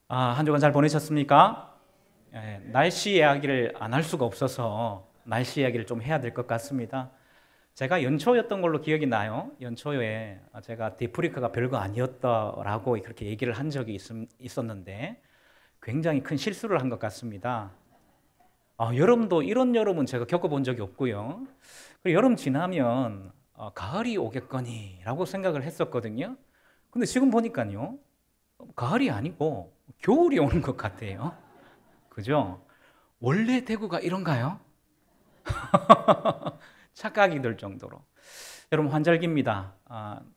한 주간 잘 보내셨습니까? 날씨 이야기를 안 할 수가 없어서 날씨 이야기를 좀 해야 될 것 같습니다. 제가 연초였던 걸로 기억이 나요. 연초에 제가 디프리크가 별거 아니었다라고 그렇게 얘기를 한 적이 있었는데 굉장히 큰 실수를 한 것 같습니다. 여름도 이런 여름은 제가 겪어본 적이 없고요. 그리고 여름 지나면 가을이 오겠거니라고 생각을 했었거든요. 근데 지금 보니까요, 가을이 아니고 겨울이 오는 것 같아요. 그죠? 원래 대구가 이런가요? 착각이 들 정도로. 여러분 환절기입니다.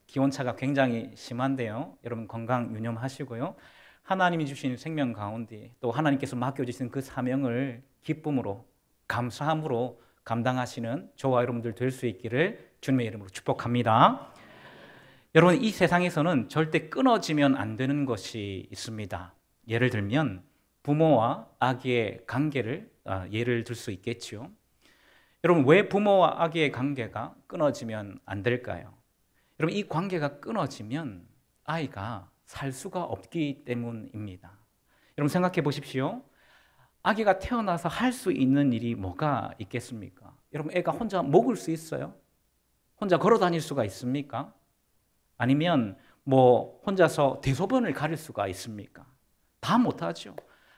기온차가 굉장히 심한데요. 여러분 건강 유념하시고요. 하나님이 주신 생명 가운데 또 하나님께서 맡겨주신 그 사명을 기쁨으로 감사함으로 감당하시는 저와 여러분들 될 수 있기를 주님의 이름으로 축복합니다. 여러분 이 세상에서는 절대 끊어지면 안 되는 것이 있습니다. 예를 들면 부모와 아기의 관계를 예를 들 수 있겠죠. 여러분 왜 부모와 아기의 관계가 끊어지면 안 될까요? 여러분 이 관계가 끊어지면 아이가 살 수가 없기 때문입니다. 여러분 생각해 보십시오. 아기가 태어나서 할 수 있는 일이 뭐가 있겠습니까? 여러분 애가 혼자 먹을 수 있어요? 혼자 걸어 다닐 수가 있습니까? 아니면 혼자서 대소변을 가릴 수가 있습니까? 다 못하죠.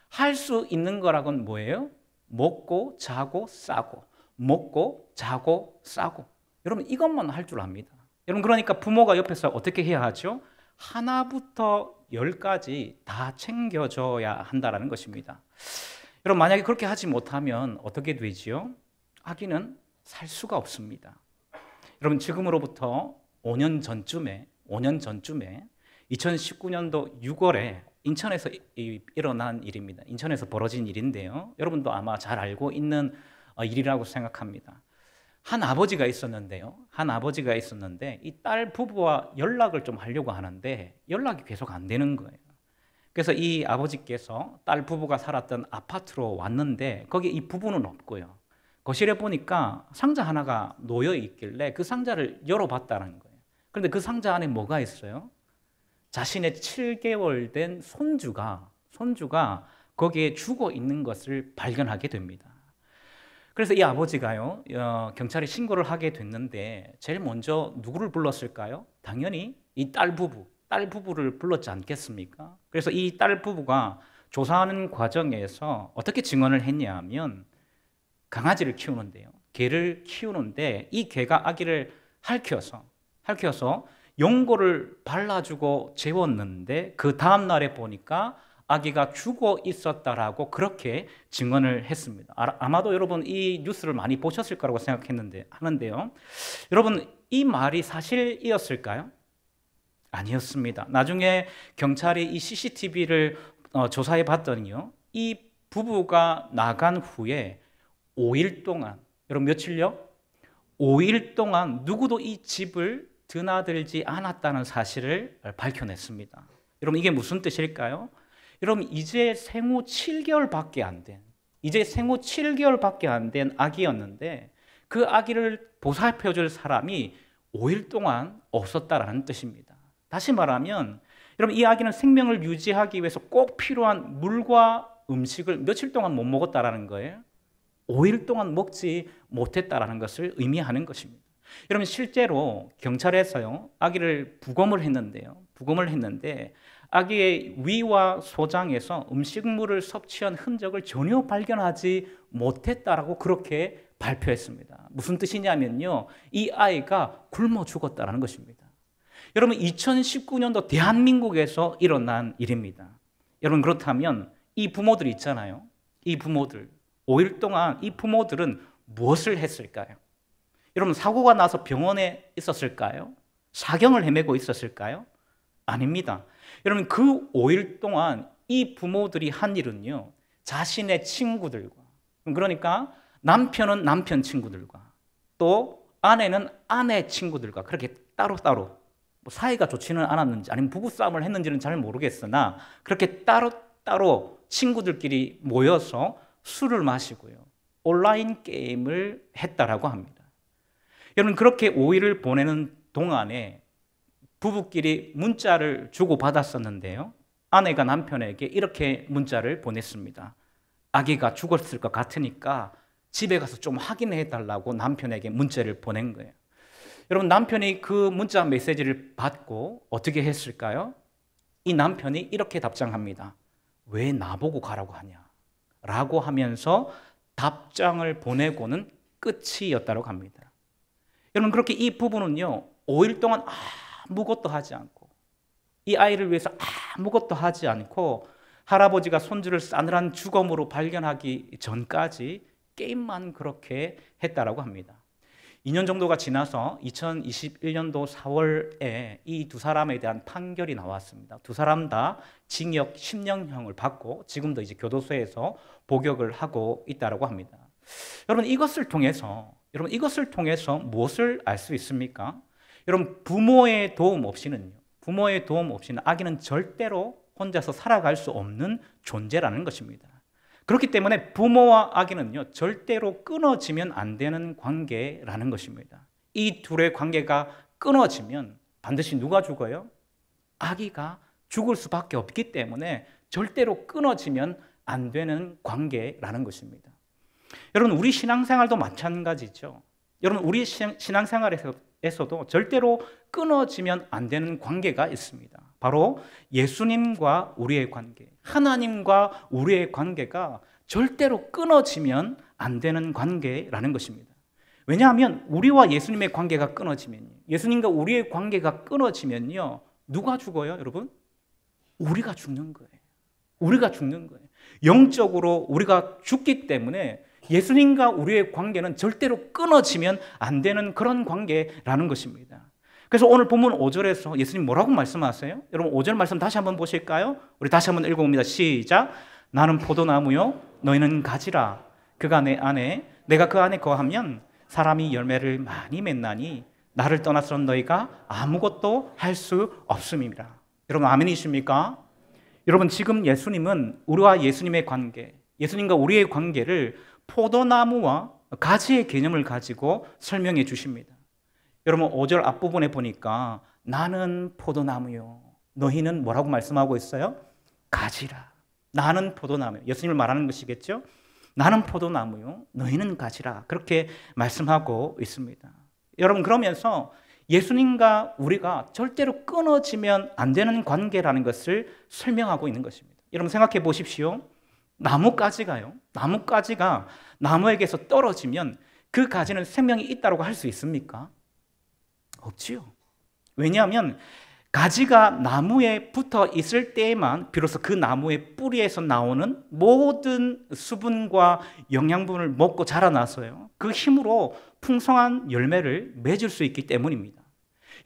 할 수 있는 거라고는 뭐예요? 먹고 자고 싸고 먹고 자고 싸고. 여러분 이것만 할 줄 압니다. 여러분 그러니까 부모가 옆에서 어떻게 해야 하죠? 하나부터 열까지 다 챙겨줘야 한다는 것입니다. 여러분 만약에 그렇게 하지 못하면 어떻게 되지요? 아기는 살 수가 없습니다. 여러분 지금으로부터 5년 전쯤에 2019년도 6월에 인천에서 일어난 일입니다. 인천에서 벌어진 일인데요. 여러분도 아마 잘 알고 있는 일이라고 생각합니다. 한 아버지가 있었는데 이 딸 부부와 연락을 좀 하려고 하는데 연락이 계속 안 되는 거예요. 그래서 이 아버지께서 딸 부부가 살았던 아파트로 왔는데 거기에 이 부부는 없고요. 거실에 보니까 상자 하나가 놓여 있길래 그 상자를 열어봤다는 거예요. 그런데 그 상자 안에 뭐가 있어요? 자신의 7개월 된 손주가 거기에 죽어 있는 것을 발견하게 됩니다. 그래서 이 아버지가요, 경찰에 신고를 하게 됐는데 제일 먼저 누구를 불렀을까요? 당연히 이 딸 부부를 불렀지 않겠습니까? 그래서 이 딸 부부가 조사하는 과정에서 어떻게 증언을 했냐 하면 강아지를 키우는데요. 개를 키우는데 이 개가 아기를 핥혀서 연고를 발라주고 재웠는데 그 다음날에 보니까 아기가 죽어 있었다라고 그렇게 증언을 했습니다. 아마도 여러분 이 뉴스를 많이 보셨을 거라고 하는데요. 여러분 이 말이 사실이었을까요? 아니었습니다. 나중에 경찰이 이 CCTV를 조사해 봤더니요. 이 부부가 나간 후에 5일 동안, 여러분 며칠요? 5일 동안 누구도 이 집을 드나들지 않았다는 사실을 밝혀냈습니다. 여러분 이게 무슨 뜻일까요? 여러분 이제 생후 7개월밖에 안 된 아기였는데 그 아기를 보살펴줄 사람이 5일 동안 없었다라는 뜻입니다. 다시 말하면 여러분 이 아기는 생명을 유지하기 위해서 꼭 필요한 물과 음식을 며칠 동안 못 먹었다라는 거예요. 5일 동안 먹지 못했다라는 것을 의미하는 것입니다. 여러분 실제로 경찰에서요 아기를 부검을 했는데 아기의 위와 소장에서 음식물을 섭취한 흔적을 전혀 발견하지 못했다라고 그렇게 발표했습니다. 무슨 뜻이냐면요, 이 아이가 굶어 죽었다는 것입니다. 여러분 2019년도 대한민국에서 일어난 일입니다. 여러분 그렇다면 이 부모들 있잖아요. 이 부모들 5일 동안 이 부모들은 무엇을 했을까요? 여러분 사고가 나서 병원에 있었을까요? 사경을 헤매고 있었을까요? 아닙니다. 여러분 그 5일 동안 이 부모들이 한 일은요, 자신의 친구들과, 그러니까 남편은 남편 친구들과 또 아내는 아내 친구들과 그렇게 따로따로 사이가 좋지는 않았는지 아니면 부부싸움을 했는지는 잘 모르겠으나 그렇게 따로따로 친구들끼리 모여서 술을 마시고요, 온라인 게임을 했다라고 합니다. 여러분 그렇게 5일을 보내는 동안에 부부끼리 문자를 주고받았었는데요. 아내가 남편에게 이렇게 문자를 보냈습니다. 아기가 죽었을 것 같으니까 집에 가서 좀 확인해 달라고 남편에게 문자를 보낸 거예요. 여러분, 남편이 그 문자 메시지를 받고 어떻게 했을까요? 이 남편이 이렇게 답장합니다. 왜 나보고 가라고 하냐? 라고 하면서 답장을 보내고는 끝이었다고 합니다. 여러분, 그렇게 이 부부는요, 5일 동안 아무것도 하지 않고, 이 아이를 위해서 아무것도 하지 않고, 할아버지가 손주를 싸늘한 죽음으로 발견하기 전까지 게임만 그렇게 했다라고 합니다. 2년 정도가 지나서 2021년도 4월에 이 두 사람에 대한 판결이 나왔습니다. 두 사람 다 징역 10년형을 받고 지금도 이제 교도소에서 복역을 하고 있다라고 합니다. 여러분, 이것을 통해서 무엇을 알 수 있습니까? 여러분, 부모의 도움 없이는 아기는 절대로 혼자서 살아갈 수 없는 존재라는 것입니다. 그렇기 때문에 부모와 아기는요, 절대로 끊어지면 안 되는 관계라는 것입니다. 이 둘의 관계가 끊어지면 반드시 누가 죽어요? 아기가 죽을 수밖에 없기 때문에 절대로 끊어지면 안 되는 관계라는 것입니다. 여러분, 우리 신앙생활도 마찬가지죠. 여러분, 우리 신앙생활에서도 절대로 끊어지면 안 되는 관계가 있습니다. 바로 예수님과 우리의 관계, 하나님과 우리의 관계가 절대로 끊어지면 안 되는 관계라는 것입니다. 왜냐하면 우리와 예수님의 관계가 끊어지면요, 예수님과 우리의 관계가 끊어지면요, 누가 죽어요, 여러분? 우리가 죽는 거예요. 우리가 죽는 거예요. 영적으로 우리가 죽기 때문에 예수님과 우리의 관계는 절대로 끊어지면 안 되는 그런 관계라는 것입니다. 그래서 오늘 본문 5절에서 예수님 뭐라고 말씀하세요? 여러분, 5절 말씀 다시 한번 보실까요? 우리 다시 한번 읽어봅니다. 시작. 나는 포도나무요, 너희는 가지라. 그가 내 안에, 내가 그 안에 거하면 사람이 열매를 많이 맺나니 나를 떠나서는 너희가 아무것도 할 수 없음이라. 여러분, 아멘이십니까? 여러분, 지금 예수님은 우리와 예수님의 관계, 예수님과 우리의 관계를 포도나무와 가지의 개념을 가지고 설명해 주십니다. 여러분, 5절 앞부분에 보니까 나는 포도나무요, 너희는 뭐라고 말씀하고 있어요? 가지라. 나는 포도나무요. 예수님을 말하는 것이겠죠? 나는 포도나무요, 너희는 가지라. 그렇게 말씀하고 있습니다. 여러분, 그러면서 예수님과 우리가 절대로 끊어지면 안 되는 관계라는 것을 설명하고 있는 것입니다. 여러분, 생각해 보십시오. 나무가지가 나무에게서 떨어지면 그 가지는 생명이 있다고 할 수 있습니까? 없지요. 왜냐하면 가지가 나무에 붙어 있을 때에만 비로소 그 나무의 뿌리에서 나오는 모든 수분과 영양분을 먹고 자라나서요, 그 힘으로 풍성한 열매를 맺을 수 있기 때문입니다.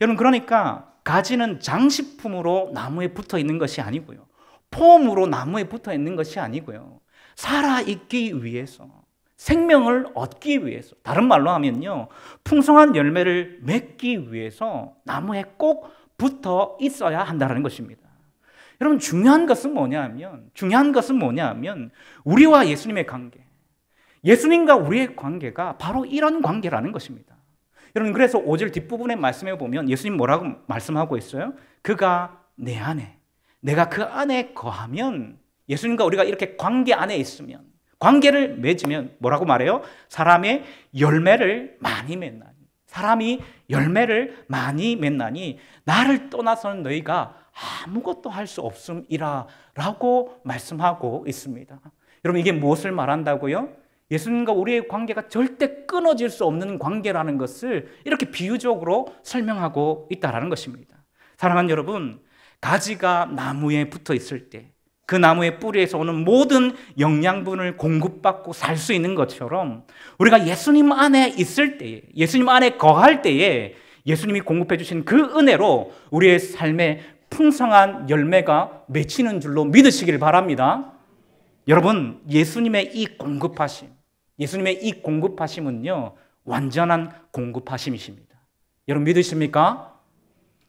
여러분, 그러니까 가지는 장식품으로 나무에 붙어 있는 것이 아니고요, 폼으로 나무에 붙어 있는 것이 아니고요, 살아있기 위해서, 생명을 얻기 위해서, 다른 말로 하면요, 풍성한 열매를 맺기 위해서 나무에 꼭 붙어 있어야 한다는 것입니다. 여러분, 중요한 것은 뭐냐면 우리와 예수님의 관계, 예수님과 우리의 관계가 바로 이런 관계라는 것입니다. 여러분, 그래서 5절 뒷부분의 말씀에 보면 예수님 뭐라고 말씀하고 있어요? 그가 내 안에, 내가 그 안에 거하면, 예수님과 우리가 이렇게 관계 안에 있으면, 관계를 맺으면 뭐라고 말해요? 사람이 열매를 많이 맺나니 나를 떠나서는 너희가 아무것도 할 수 없음이라 라고 말씀하고 있습니다. 여러분, 이게 무엇을 말한다고요? 예수님과 우리의 관계가 절대 끊어질 수 없는 관계라는 것을 이렇게 비유적으로 설명하고 있다는 것입니다. 사랑하는 여러분, 가지가 나무에 붙어 있을 때 그 나무의 뿌리에서 오는 모든 영양분을 공급받고 살 수 있는 것처럼 우리가 예수님 안에 있을 때에, 예수님 안에 거할 때에 예수님이 공급해 주신 그 은혜로 우리의 삶에 풍성한 열매가 맺히는 줄로 믿으시길 바랍니다. 여러분, 예수님의 이 공급하심은요, 완전한 공급하심이십니다. 여러분, 믿으십니까?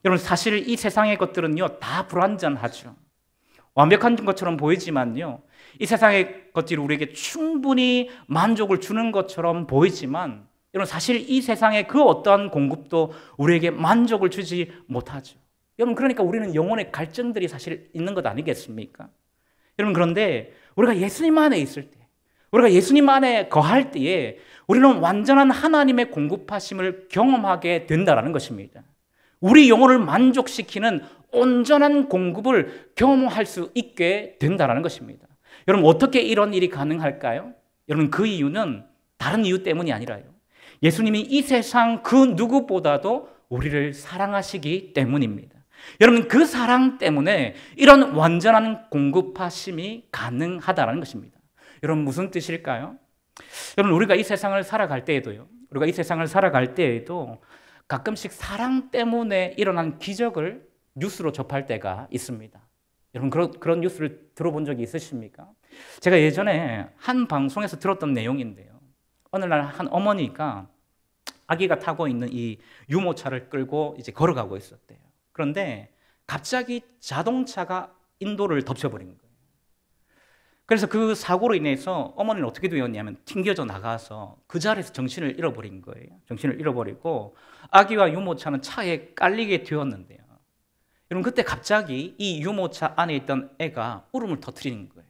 여러분, 사실 이 세상의 것들은요, 다 불완전하죠. 완벽한 것처럼 보이지만요, 이 세상의 것들이 우리에게 충분히 만족을 주는 것처럼 보이지만, 여러분, 사실 이 세상의 그 어떠한 공급도 우리에게 만족을 주지 못하죠. 여러분, 그러니까 우리는 영혼의 갈증들이 사실 있는 것 아니겠습니까? 여러분, 그런데 우리가 예수님 안에 있을 때, 우리가 예수님 안에 거할 때에 우리는 완전한 하나님의 공급하심을 경험하게 된다는 것입니다. 우리 영혼을 만족시키는 온전한 공급을 경험할 수 있게 된다는 것입니다. 여러분, 어떻게 이런 일이 가능할까요? 여러분, 그 이유는 다른 이유 때문이 아니라요. 예수님이 이 세상 그 누구보다도 우리를 사랑하시기 때문입니다. 여러분, 그 사랑 때문에 이런 완전한 공급하심이 가능하다는 것입니다. 여러분, 무슨 뜻일까요? 여러분, 우리가 이 세상을 살아갈 때에도요, 가끔씩 사랑 때문에 일어난 기적을 뉴스로 접할 때가 있습니다. 여러분, 그런 뉴스를 들어본 적이 있으십니까? 제가 예전에 한 방송에서 들었던 내용인데요. 어느 날 한 어머니가 아기가 타고 있는 이 유모차를 끌고 이제 걸어가고 있었대요. 그런데 갑자기 자동차가 인도를 덮쳐버린 거예요. 그래서 그 사고로 인해서 어머니는 어떻게 되었냐면 튕겨져 나가서 그 자리에서 정신을 잃어버린 거예요. 정신을 잃어버리고 아기와 유모차는 차에 깔리게 되었는데요. 여러분, 그때 갑자기 이 유모차 안에 있던 애가 울음을 터뜨리는 거예요.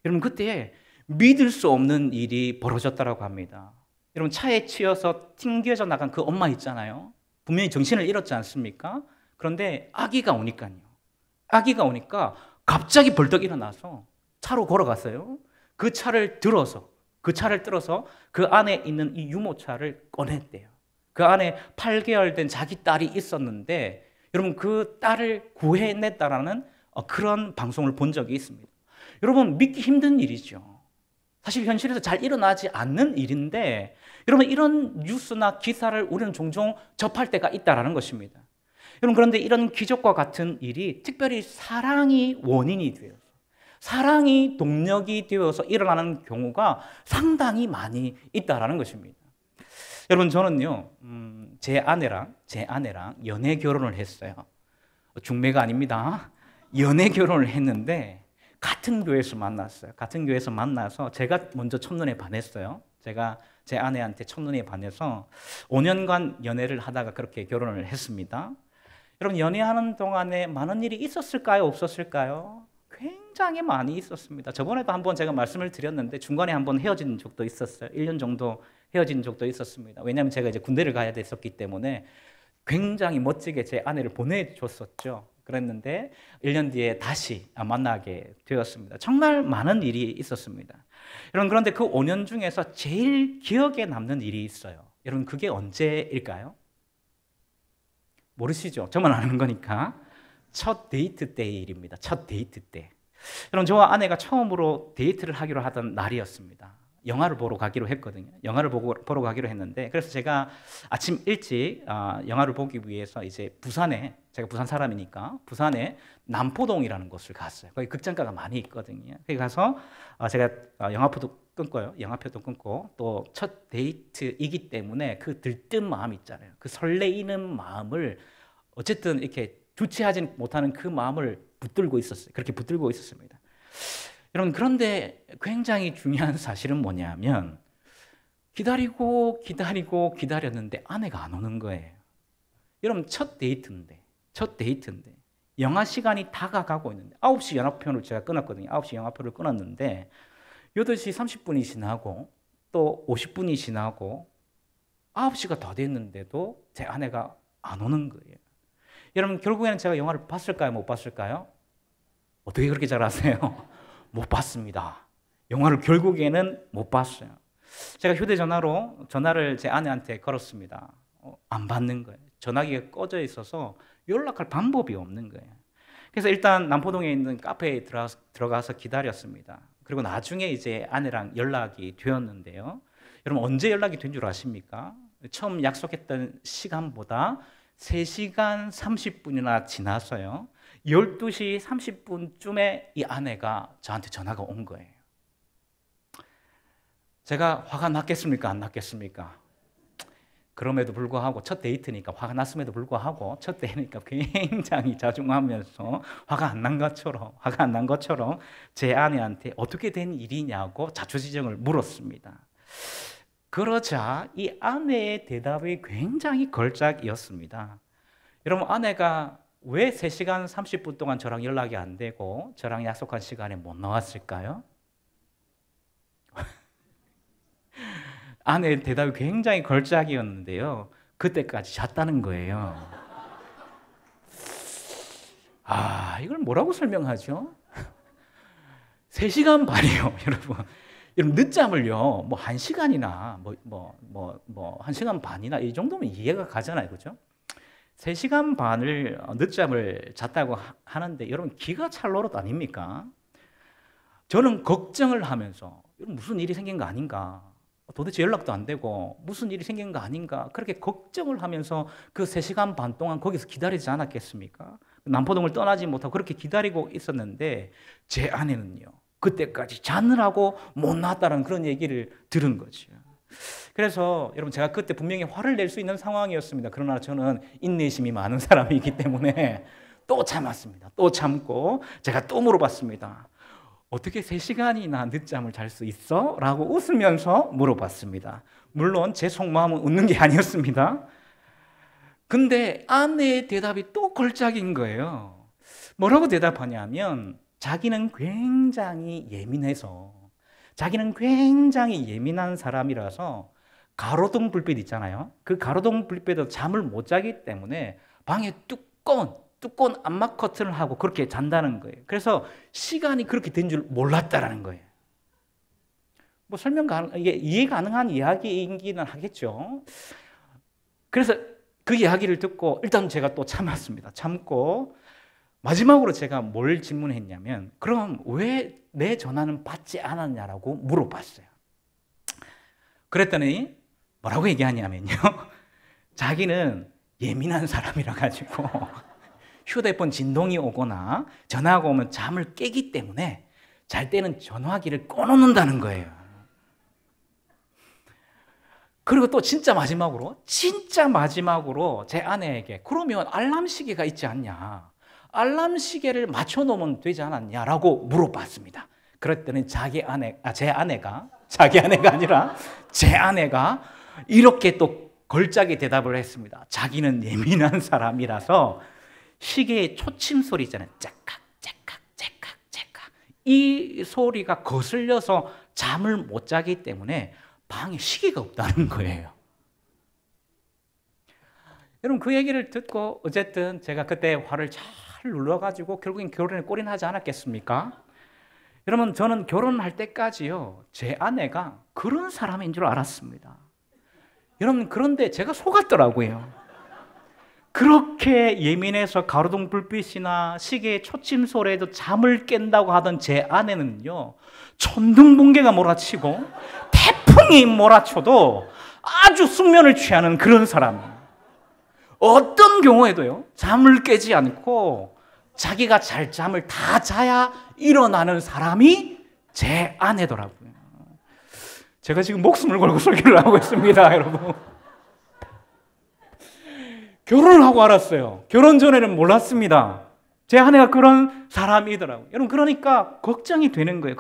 여러분, 그때 믿을 수 없는 일이 벌어졌다고 합니다. 여러분, 차에 치여서 튕겨져 나간 그 엄마 있잖아요. 분명히 정신을 잃었지 않습니까? 그런데 아기가 오니까 갑자기 벌떡 일어나서 차로 걸어갔어요. 그 차를 들어서 그 안에 있는 이 유모차를 꺼냈대요. 그 안에 8개월 된 자기 딸이 있었는데 여러분, 그 딸을 구해냈다라는 그런 방송을 본 적이 있습니다. 여러분, 믿기 힘든 일이죠. 사실 현실에서 잘 일어나지 않는 일인데 여러분, 이런 뉴스나 기사를 우리는 종종 접할 때가 있다는 것입니다. 여러분, 그런데 이런 기적과 같은 일이 특별히 사랑이 원인이 되어서, 사랑이 동력이 되어서 일어나는 경우가 상당히 많이 있다는 것입니다. 여러분, 저는요, 제 아내랑 연애 결혼을 했어요. 중매가 아닙니다. 연애 결혼을 했는데 같은 교회에서 만났어요. 같은 교회에서 만나서 제가 먼저 첫눈에 반했어요. 제가 제 아내한테 첫눈에 반해서 5년간 연애를 하다가 그렇게 결혼을 했습니다. 여러분, 연애하는 동안에 많은 일이 있었을까요? 없었을까요? 굉장히 많이 있었습니다. 저번에도 한번 제가 말씀을 드렸는데 중간에 한번 헤어진 적도 있었어요. 1년 정도 헤어진 적도 있었습니다. 왜냐하면 제가 이제 군대를 가야 됐었기 때문에 굉장히 멋지게 제 아내를 보내줬었죠. 그랬는데 1년 뒤에 다시 만나게 되었습니다. 정말 많은 일이 있었습니다. 여러분, 그런데 그 5년 중에서 제일 기억에 남는 일이 있어요. 여러분, 그게 언제일까요? 모르시죠? 저만 아는 거니까. 첫 데이트 때의 일입니다. 첫 데이트 때. 여러분, 저와 아내가 처음으로 데이트를 하기로 하던 날이었습니다. 영화를 보러 가기로 했거든요. 영화를 보러 가기로 했는데, 그래서 제가 아침 일찍 영화를 보기 위해서 이제 제가 부산 사람이니까 부산에 남포동이라는 곳을 갔어요. 거기 극장가가 많이 있거든요. 거기 가서 제가 영화표도 끊고 또 첫 데이트이기 때문에 그 들뜬 마음 있잖아요. 그 설레이는 마음을 어쨌든 이렇게 주체하지 못하는 그 마음을 붙들고 있었어요. 그렇게 붙들고 있었습니다. 여러분, 그런데 굉장히 중요한 사실은 뭐냐면 기다렸는데 아내가 안 오는 거예요. 여러분, 첫 데이트인데 영화 시간이 다가가고 있는데 9시 영화표를 제가 끊었거든요. 9시 영화표를 끊었는데 8시 30분이 지나고 또 50분이 지나고 9시가 더 됐는데도 제 아내가 안 오는 거예요. 여러분, 결국에는 제가 영화를 봤을까요? 못 봤을까요? 어떻게 그렇게 잘 아세요? 못 봤습니다. 영화를 결국에는 못 봤어요. 제가 휴대전화로 전화를 제 아내한테 걸었습니다. 안 받는 거예요. 전화기가 꺼져 있어서 연락할 방법이 없는 거예요. 그래서 일단 남포동에 있는 카페에 들어가서 기다렸습니다. 그리고 나중에 이제 아내랑 연락이 되었는데요. 여러분, 언제 연락이 된 줄 아십니까? 처음 약속했던 시간보다 3시간 30분이나 지났어요. 12시 30분쯤에 이 아내가 저한테 전화가 온 거예요. 제가 화가 났겠습니까? 안 났겠습니까? 그럼에도 불구하고 첫 데이트니까 화가 났음에도 불구하고 첫 데이트니까 굉장히 자중하면서 화가 안 난 것처럼 제 아내한테 어떻게 된 일이냐고 자초지종을 물었습니다. 그러자 이 아내의 대답이 굉장히 걸작이었습니다. 여러분, 아내가 왜 3시간 30분 동안 저랑 연락이 안 되고 저랑 약속한 시간에 못 나왔을까요? 아내의 대답이 굉장히 걸작이었는데요. 그때까지 잤다는 거예요. 이걸 뭐라고 설명하죠? 3시간 반이요, 여러분. 여러분, 늦잠을요, 뭐 1시간이나, 1시간 반이나 이 정도면 이해가 가잖아요. 그죠? 3시간 반을 늦잠을 잤다고 하는데, 여러분, 기가 찰 노릇 아닙니까? 저는 걱정을 하면서, 무슨 일이 생긴 거 아닌가? 도대체 연락도 안 되고, 무슨 일이 생긴 거 아닌가? 그렇게 걱정을 하면서 그 3시간 반 동안 거기서 기다리지 않았겠습니까? 남포동을 떠나지 못하고 그렇게 기다리고 있었는데, 제 아내는요, 그때까지 자느라고 못 나왔다는 그런 얘기를 들은 거죠. 그래서 여러분, 제가 그때 분명히 화를 낼 수 있는 상황이었습니다. 그러나 저는 인내심이 많은 사람이기 때문에 또 참았습니다. 또 참고 제가 또 물어봤습니다. 어떻게 3시간이나 늦잠을 잘 수 있어? 라고 웃으면서 물어봤습니다. 물론 제 속마음은 웃는 게 아니었습니다. 근데 아내의 대답이 또 걸작인 거예요. 뭐라고 대답하냐면, 자기는 굉장히 예민해서, 자기는 굉장히 예민한 사람이라서 가로등 불빛 있잖아요. 그 가로등 불빛에도 잠을 못 자기 때문에 방에 두꺼운 암막 커튼을 하고 그렇게 잔다는 거예요. 그래서 시간이 그렇게 된 줄 몰랐다라는 거예요. 뭐 이게 이해 가능한 이야기이기는 하겠죠. 그래서 그 이야기를 듣고 일단 제가 또 참았습니다. 참고 마지막으로 제가 뭘 질문했냐면, 그럼 왜 내 전화는 받지 않았냐라고 물어봤어요. 그랬더니 뭐라고 얘기하냐면요, 자기는 예민한 사람이라 가지고 휴대폰 진동이 오거나 전화가 오면 잠을 깨기 때문에 잘 때는 전화기를 꺼놓는다는 거예요. 그리고 또 진짜 마지막으로 제 아내에게, 그러면 알람 시계가 있지 않냐, 알람 시계를 맞춰놓으면 되지 않았냐라고 물어봤습니다. 그랬더니 제 아내가 이렇게 또 걸작의 대답을 했습니다. 자기는 예민한 사람이라서 시계의 초침 소리 있잖아요. 째깍 째깍 째깍 째깍, 이 소리가 거슬려서 잠을 못 자기 때문에 방에 시계가 없다는 거예요. 여러분, 그 얘기를 듣고 어쨌든 제가 그때 화를 잘 눌러가지고 결국엔 결혼에 골인하지 않았겠습니까? 여러분, 저는 결혼할 때까지요, 제 아내가 그런 사람인 줄 알았습니다. 여러분, 그런데 제가 속았더라고요. 그렇게 예민해서 가로등 불빛이나 시계의 초침 소리에도 잠을 깬다고 하던 제 아내는요, 천둥번개가 몰아치고 태풍이 몰아쳐도 아주 숙면을 취하는 그런 사람이에요. 어떤 경우에도요, 잠을 깨지 않고 자기가 잘 잠을 다 자야 일어나는 사람이 제 아내더라고요. 제가 지금 목숨을 걸고 설교를 하고 있습니다, 여러분. 결혼을 하고 알았어요. 결혼 전에는 몰랐습니다. 제 아내가 그런 사람이더라고요. 여러분, 그러니까 걱정이 되는 거예요.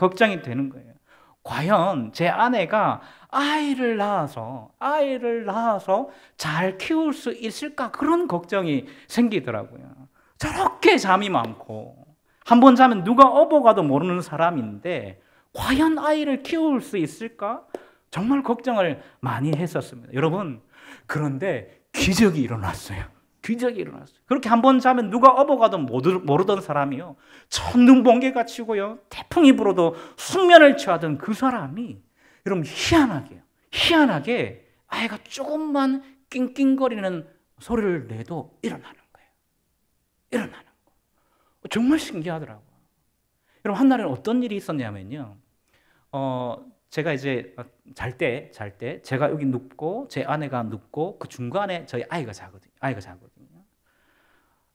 과연 제 아내가 아이를 낳아서 잘 키울 수 있을까? 그런 걱정이 생기더라고요. 저렇게 잠이 많고 한 번 자면 누가 업어가도 모르는 사람인데 과연 아이를 키울 수 있을까? 정말 걱정을 많이 했었습니다. 여러분, 그런데 기적이 일어났어요. 그렇게 한 번 자면 누가 업어가도 모르던 사람이요, 천둥번개가 치고요, 태풍이 불어도 숙면을 취하던 그 사람이, 여러분, 희한하게 아이가 조금만 낑낑거리는 소리를 내도 일어나는 거예요. 정말 신기하더라고요. 여러분, 한 날은 어떤 일이 있었냐면요, 제가 이제 잘 때 제가 여기 눕고 제 아내가 눕고 그 중간에 저희 아이가 자거든요.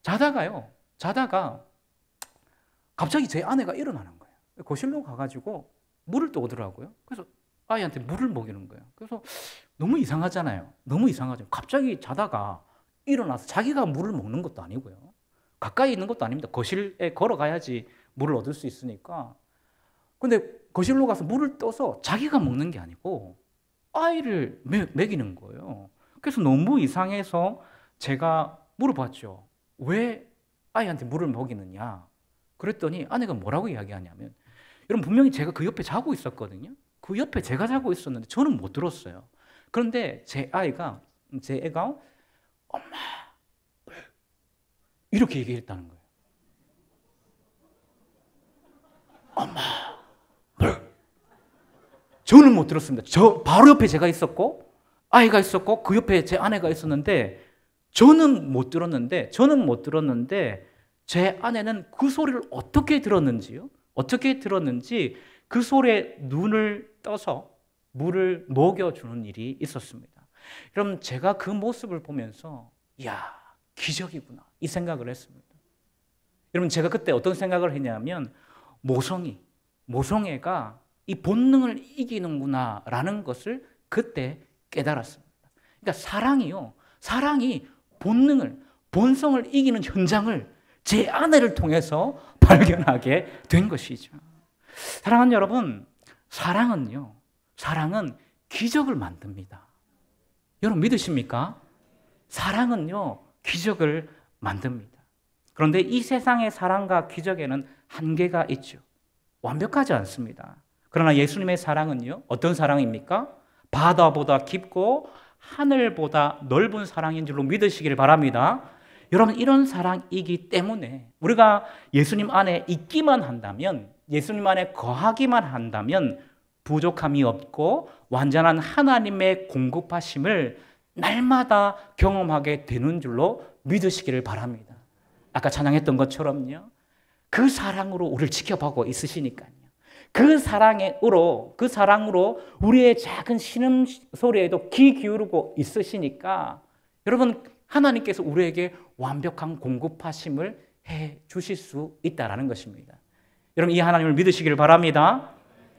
자다가 갑자기 제 아내가 일어나는 거예요. 거실로 가가지고 물을 떠오더라고요. 그래서 아이한테 물을 먹이는 거예요. 그래서 너무 이상하잖아요. 갑자기 자다가 일어나서 자기가 물을 먹는 것도 아니고요, 가까이 있는 것도 아닙니다. 거실에 걸어가야지 물을 얻을 수 있으니까. 근데 거실로 가서 물을 떠서 자기가 먹는 게 아니고 아이를 먹이는 거예요. 그래서 너무 이상해서 제가 물어봤죠. 왜 아이한테 물을 먹이느냐? 그랬더니 아내가 뭐라고 이야기하냐면, 여러분 분명히 제가 그 옆에 자고 있었거든요. 그 옆에 제가 자고 있었는데 저는 못 들었어요. 그런데 제 애가 엄마 이렇게 얘기했다는 거예요. 엄마 물. 저는 못 들었습니다. 저 바로 옆에 제가 있었고 아이가 있었고 그 옆에 제 아내가 있었는데 저는 못 들었는데 제 아내는 그 소리를 어떻게 들었는지요? 어떻게 들었는지 그 소리에 눈을 떠서 물을 먹여주는 일이 있었습니다. 그럼 제가 그 모습을 보면서 이야, 기적이구나 이 생각을 했습니다. 여러분 제가 그때 어떤 생각을 했냐면 모성애가 이 본능을 이기는구나 라는 것을 그때 깨달았습니다. 그러니까 사랑이 본성을 이기는 현장을 제 아내를 통해서 발견하게 된 것이죠. 사랑하는 여러분, 사랑은 기적을 만듭니다. 여러분 믿으십니까? 사랑은요, 기적을 만듭니다. 그런데 이 세상의 사랑과 기적에는 한계가 있죠. 완벽하지 않습니다. 그러나 예수님의 사랑은요, 어떤 사랑입니까? 바다보다 깊고 하늘보다 넓은 사랑인 줄로 믿으시기를 바랍니다. 여러분, 이런 사랑이기 때문에 우리가 예수님 안에 있기만 한다면, 예수님 안에 거하기만 한다면 부족함이 없고 완전한 하나님의 공급하심을 날마다 경험하게 되는 줄로 믿으시기를 바랍니다. 아까 찬양했던 것처럼요, 그 사랑으로 우리를 지켜보고 있으시니까요. 그 사랑으로 우리의 작은 신음 소리에도 귀 기울이고 있으시니까 여러분, 하나님께서 우리에게 완벽한 공급하심을 해 주실 수 있다는 것입니다. 여러분, 이 하나님을 믿으시기를 바랍니다.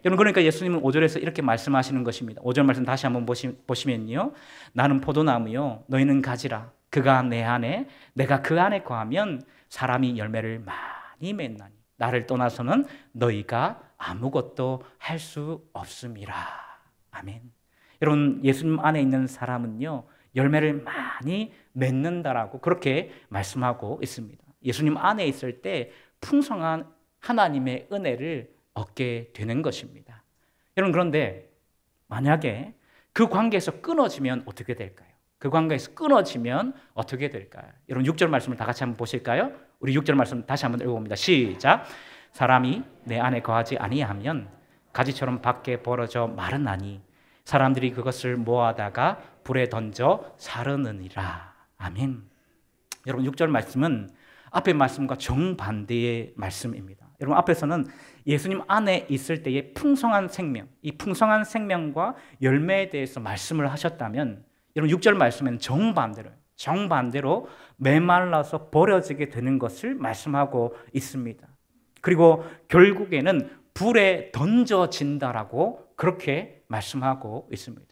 여러분, 그러니까 예수님은 5절에서 이렇게 말씀하시는 것입니다. 5절 말씀 다시 한번 보시면요, 나는 포도나무요, 너희는 가지라. 그가 내 안에, 내가 그 안에 거하면 사람이 열매를 많이 맺나니 나를 떠나서는 너희가 아무것도 할 수 없음이라. 아멘. 여러분, 예수님 안에 있는 사람은요, 열매를 많이 맺는다라고 그렇게 말씀하고 있습니다. 예수님 안에 있을 때 풍성한 하나님의 은혜를 얻게 되는 것입니다. 여러분, 그런데 만약에 그 관계에서 끊어지면 어떻게 될까요? 그 관계에서 끊어지면 어떻게 될까요? 여러분, 6절 말씀을 다 같이 한번 보실까요? 우리 6절 말씀 다시 한번 읽어봅니다. 시작. 사람이 내 안에 거하지 아니하면 가지처럼 밖에 벌어져 마르나니 사람들이 그것을 모아다가 불에 던져 사르느니라. 아멘. 여러분, 6절 말씀은 앞의 말씀과 정반대의 말씀입니다. 여러분, 앞에서는 예수님 안에 있을 때의 풍성한 생명, 이 풍성한 생명과 열매에 대해서 말씀을 하셨다면, 여러분 6절 말씀에는 정반대로 메말라서 버려지게 되는 것을 말씀하고 있습니다. 그리고 결국에는 불에 던져진다라고 그렇게 말씀하고 있습니다.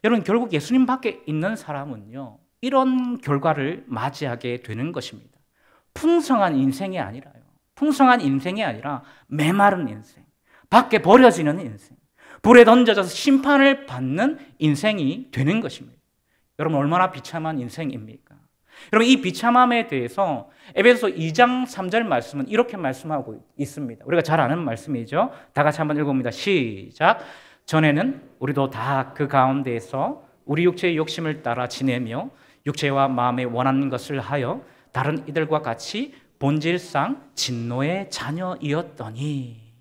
여러분, 결국 예수님 밖에 있는 사람은요, 이런 결과를 맞이하게 되는 것입니다. 풍성한 인생이 아니라 메마른 인생, 밖에 버려지는 인생, 불에 던져져서 심판을 받는 인생이 되는 것입니다. 여러분, 얼마나 비참한 인생입니까? 여러분, 이 비참함에 대해서 에베소서 2장 3절 말씀은 이렇게 말씀하고 있습니다. 우리가 잘 아는 말씀이죠. 다 같이 한번 읽어봅니다. 시작. 전에는 우리도 다 그 가운데에서 우리 육체의 욕심을 따라 지내며 육체와 마음에 원하는 것을 하여 다른 이들과 같이 본질상 진노의 자녀이었더니.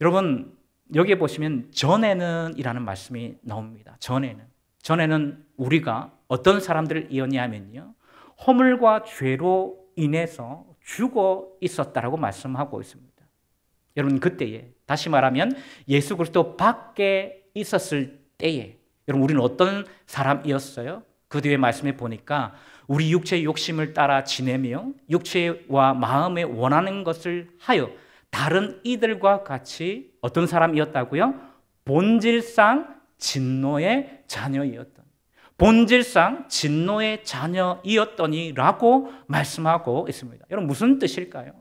여러분, 여기에 보시면 전에는 이라는 말씀이 나옵니다. 전에는 우리가 어떤 사람들이었냐면요, 허물과 죄로 인해서 죽어 있었다라고 말씀하고 있습니다. 여러분, 그때에, 다시 말하면 예수 그리스도 밖에 있었을 때에 여러분, 우리는 어떤 사람이었어요? 그 뒤에 말씀에 보니까 우리 육체의 욕심을 따라 지내며 육체와 마음에 원하는 것을 하여 다른 이들과 같이 어떤 사람이었다고요? 본질상 진노의 자녀이었더니라고 말씀하고 있습니다. 여러분, 무슨 뜻일까요?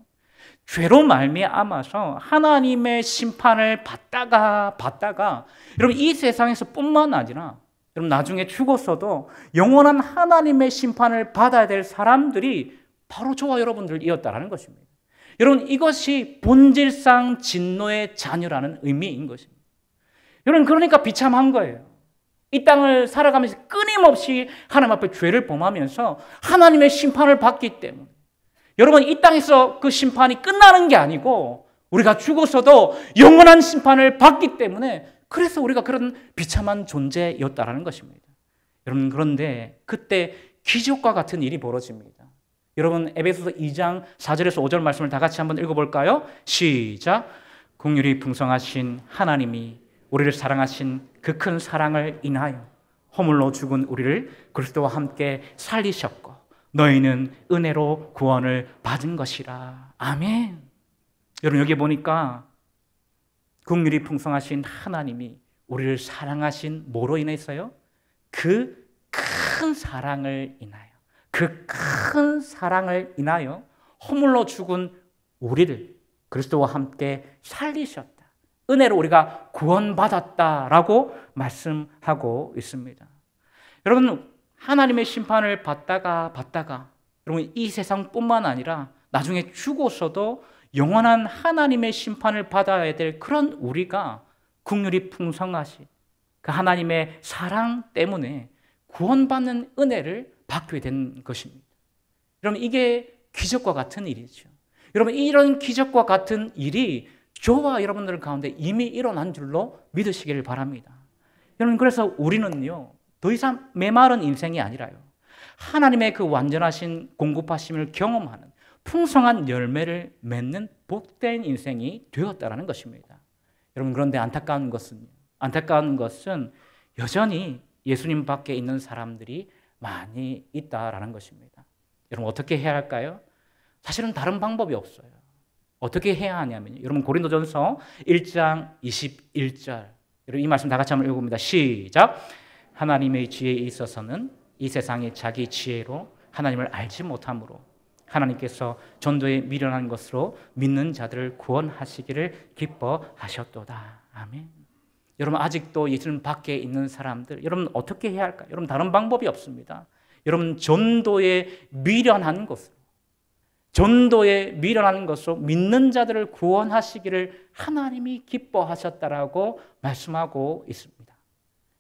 죄로 말미암아서 하나님의 심판을 받다가 여러분, 이 세상에서 뿐만 아니라 여러분, 나중에 죽었어도 영원한 하나님의 심판을 받아야 될 사람들이 바로 저와 여러분들이었다라는 것입니다. 여러분, 이것이 본질상 진노의 자녀라는 의미인 것입니다. 여러분, 그러니까 비참한 거예요. 이 땅을 살아가면서 끊임없이 하나님 앞에 죄를 범하면서 하나님의 심판을 받기 때문에, 여러분, 이 땅에서 그 심판이 끝나는 게 아니고 우리가 죽어서도 영원한 심판을 받기 때문에, 그래서 우리가 그런 비참한 존재였다라는 것입니다. 여러분, 그런데 그때 기적과 같은 일이 벌어집니다. 여러분, 에베소서 2장 4절에서 5절 말씀을 다 같이 한번 읽어볼까요? 시작. 긍휼이 풍성하신 하나님이 우리를 사랑하신 그 큰 사랑을 인하여 허물로 죽은 우리를 그리스도와 함께 살리셨고 너희는 은혜로 구원을 받은 것이라. 아멘. 여러분, 여기 보니까 긍휼이 풍성하신 하나님이 우리를 사랑하신 뭐로 인해서요? 그 큰 사랑을 인하여, 그 큰 사랑을 인하여 허물로 죽은 우리를 그리스도와 함께 살리셨다. 은혜로 우리가 구원받았다라고 말씀하고 있습니다. 여러분, 하나님의 심판을 받다가 여러분, 이 세상뿐만 아니라 나중에 죽어서도 영원한 하나님의 심판을 받아야 될 그런 우리가 긍휼이 풍성하신 그 하나님의 사랑 때문에 구원받는 은혜를 받게 된 것입니다. 여러분, 이게 기적과 같은 일이죠. 여러분, 이런 기적과 같은 일이 저와 여러분들 가운데 이미 일어난 줄로 믿으시기를 바랍니다. 여러분, 그래서 우리는요, 더 이상 메마른 인생이 아니라요, 하나님의 그 완전하신 공급하심을 경험하는 풍성한 열매를 맺는 복된 인생이 되었다라는 것입니다. 여러분, 그런데 안타까운 것은 여전히 예수님 밖에 있는 사람들이 많이 있다라는 것입니다. 여러분, 어떻게 해야 할까요? 사실은 다른 방법이 없어요. 어떻게 해야 하냐면요, 여러분, 고린도전서 1장 21절, 여러분, 이 말씀 다 같이 한번 읽어봅니다. 시작. 하나님의 지혜에 있어서는 이 세상이 자기 지혜로 하나님을 알지 못하므로 하나님께서 전도에 미련한 것으로 믿는 자들을 구원하시기를 기뻐하셨도다. 아멘. 여러분, 아직도 예수님 밖에 있는 사람들, 여러분, 어떻게 해야 할까요? 여러분, 다른 방법이 없습니다. 여러분, 전도에 미련한 것으로 믿는 자들을 구원하시기를 하나님이 기뻐하셨다라고 말씀하고 있습니다.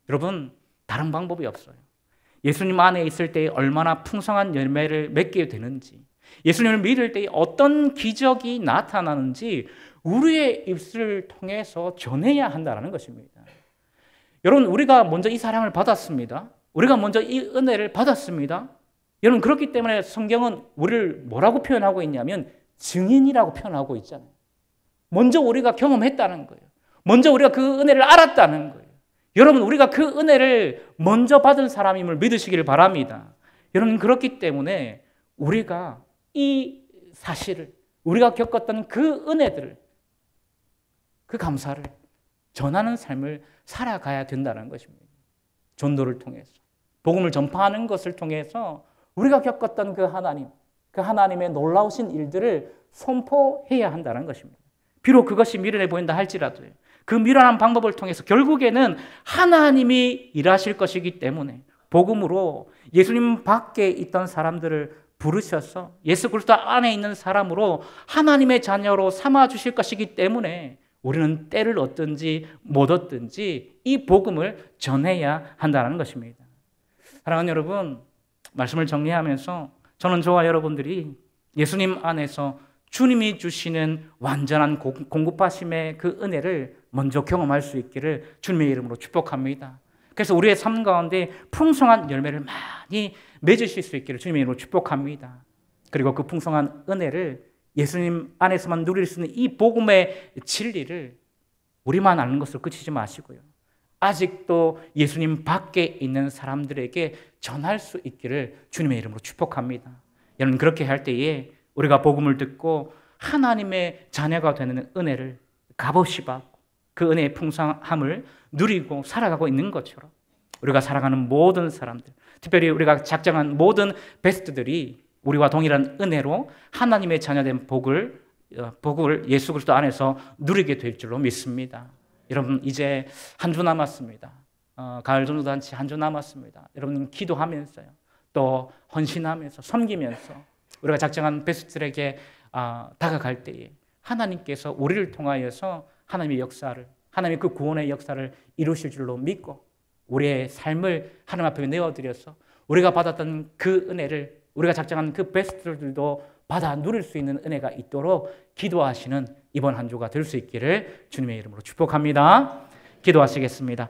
여러분, 다른 방법이 없어요. 예수님 안에 있을 때 얼마나 풍성한 열매를 맺게 되는지, 예수님을 믿을 때 어떤 기적이 나타나는지 우리의 입술을 통해서 전해야 한다는 것입니다. 여러분, 우리가 먼저 이 사랑을 받았습니다. 우리가 먼저 이 은혜를 받았습니다. 여러분, 그렇기 때문에 성경은 우리를 뭐라고 표현하고 있냐면 증인이라고 표현하고 있잖아요. 먼저 우리가 경험했다는 거예요. 먼저 우리가 그 은혜를 알았다는 거예요. 여러분, 우리가 그 은혜를 먼저 받은 사람임을 믿으시기를 바랍니다. 여러분, 그렇기 때문에 우리가 이 사실을, 우리가 겪었던 그 은혜들을, 그 감사를 전하는 삶을 살아가야 된다는 것입니다. 전도를 통해서, 복음을 전파하는 것을 통해서 우리가 겪었던 그 하나님의 놀라우신 일들을 선포해야 한다는 것입니다. 비록 그것이 미련해 보인다 할지라도요, 그 미련한 방법을 통해서 결국에는 하나님이 일하실 것이기 때문에 복음으로 예수님 밖에 있던 사람들을 부르셔서 예수 그리스도 안에 있는 사람으로 하나님의 자녀로 삼아주실 것이기 때문에 우리는 때를 얻든지 못 얻든지 이 복음을 전해야 한다는 것입니다. 사랑하는 여러분, 말씀을 정리하면서 저는 저와 여러분들이 예수님 안에서 주님이 주시는 완전한 공급하심의 그 은혜를 먼저 경험할 수 있기를 주님의 이름으로 축복합니다. 그래서 우리의 삶 가운데 풍성한 열매를 많이 맺으실 수 있기를 주님의 이름으로 축복합니다. 그리고 그 풍성한 은혜를 예수님 안에서만 누릴 수 있는 이 복음의 진리를 우리만 아는 것으로 그치지 마시고요, 아직도 예수님 밖에 있는 사람들에게 전할 수 있기를 주님의 이름으로 축복합니다. 여러분, 그렇게 할 때에 우리가 복음을 듣고 하나님의 자녀가 되는 은혜를 값없이 받고 그 은혜의 풍성함을 누리고 살아가고 있는 것처럼 우리가 살아가는 모든 사람들, 특별히 우리가 작정한 모든 베스트들이 우리와 동일한 은혜로 하나님의 자녀된 복을 예수 그리스도 안에서 누리게 될 줄로 믿습니다. 여러분, 이제 한 주 남았습니다. 가을 전도단체 한 주 남았습니다. 여러분, 기도하면서요, 또 헌신하면서 섬기면서 우리가 작정한 베스트에게 다가갈 때에 하나님께서 우리를 통하여서 하나님의 역사를, 하나님의 그 구원의 역사를 이루실 줄로 믿고 우리의 삶을 하나님 앞에 내어드려서 우리가 받았던 그 은혜를, 우리가 작정한 그 베스트들도 받아 누릴 수 있는 은혜가 있도록 기도하시는 이번 한 주가 될 수 있기를 주님의 이름으로 축복합니다. 기도하시겠습니다.